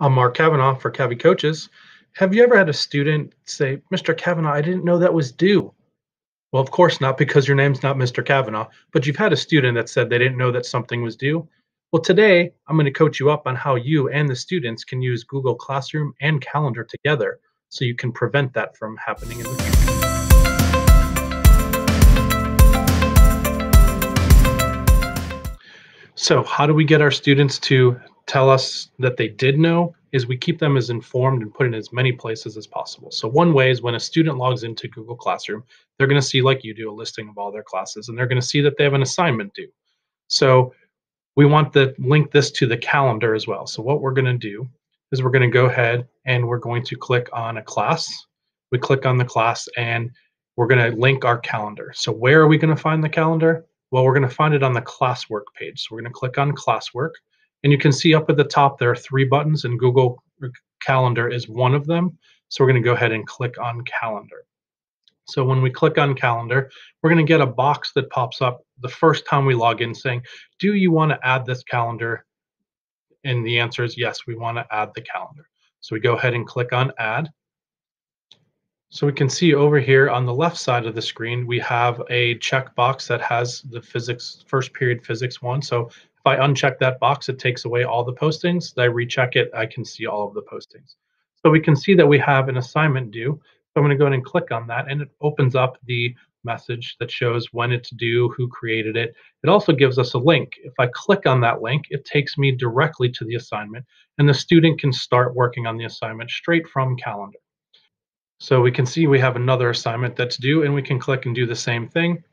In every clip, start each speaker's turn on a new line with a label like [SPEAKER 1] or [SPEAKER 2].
[SPEAKER 1] I'm Mark Kavanaugh for Cavi Coaches. Have you ever had a student say, Mr. Kavanaugh, I didn't know that was due? Well, of course not, because your name's not Mr. Kavanaugh, but you've had a student that said they didn't know that something was due. Well, today I'm going to coach you up on how you and the students can use Google Classroom and Calendar together so you can prevent that from happening in the future. So, how do we get our students to tell us that they did know? Is we keep them as informed and put in as many places as possible. So, one way is when a student logs into Google Classroom, they're going to see, like you do, a listing of all their classes, and they're going to see that they have an assignment due. So, we want to link this to the calendar as well. So, what we're going to do is we're going to go ahead and we're going to click on a class. We click on the class and we're going to link our calendar. So, where are we going to find the calendar? Well, we're going to find it on the classwork page. So we're going to click on classwork, and you can see up at the top there are three buttons, and Google Calendar is one of them. So we're going to go ahead and click on Calendar. So when we click on Calendar, we're going to get a box that pops up the first time we log in saying, do you want to add this calendar? And the answer is yes, we want to add the calendar. So we go ahead and click on Add. So we can see over here on the left side of the screen, we have a checkbox that has the physics, first period physics one. So if I uncheck that box, it takes away all the postings. If I recheck it, I can see all of the postings. So we can see that we have an assignment due. So I'm going to go ahead and click on that, and it opens up the message that shows when it's due, who created it. It also gives us a link. If I click on that link, it takes me directly to the assignment, and the student can start working on the assignment straight from Calendar. So we can see we have another assignment that's due, and we can click and do the same thing.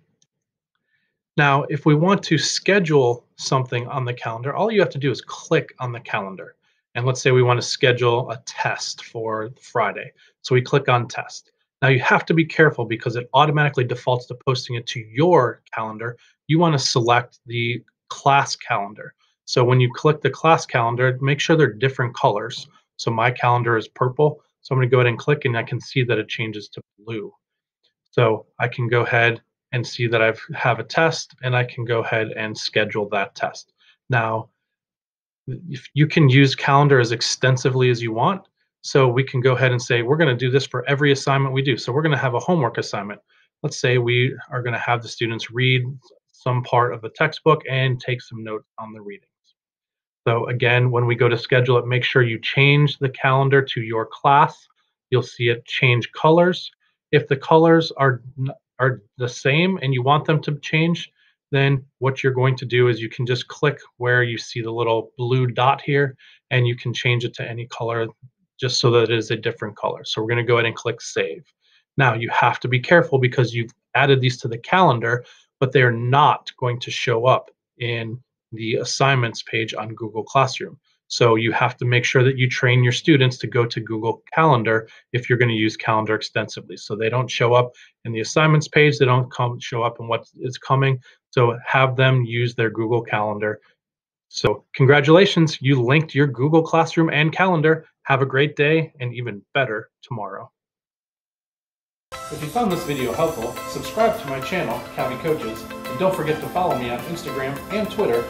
[SPEAKER 1] Now, if we want to schedule something on the calendar, all you have to do is click on the calendar. And let's say we want to schedule a test for Friday. So we click on test. Now you have to be careful because it automatically defaults to posting it to your calendar. You want to select the class calendar. So when you click the class calendar, make sure they're different colors. So my calendar is purple. So I'm going to go ahead and click, and I can see that it changes to blue. So I can go ahead and see that I have a test, and I can go ahead and schedule that test. Now, if you can use Calendar as extensively as you want. So we can go ahead and say, we're going to do this for every assignment we do. So we're going to have a homework assignment. Let's say we are going to have the students read some part of the textbook and take some notes on the readings. So again, when we go to schedule it, make sure you change the calendar to your class. You'll see it change colors. If the colors are the same and you want them to change, then what you're going to do is you can just click where you see the little blue dot here, and you can change it to any color just so that it is a different color. So we're going to go ahead and click Save. Now you have to be careful because you've added these to the calendar, but they're not going to show up in the assignments page on Google Classroom. So you have to make sure that you train your students to go to Google Calendar if you're going to use Calendar extensively. So they don't show up in the assignments page, they don't show up in what is coming. So have them use their Google Calendar. So congratulations, you linked your Google Classroom and Calendar. Have a great day and even better tomorrow. If you found this video helpful, subscribe to my channel, Cavi Coaches, and don't forget to follow me on Instagram and Twitter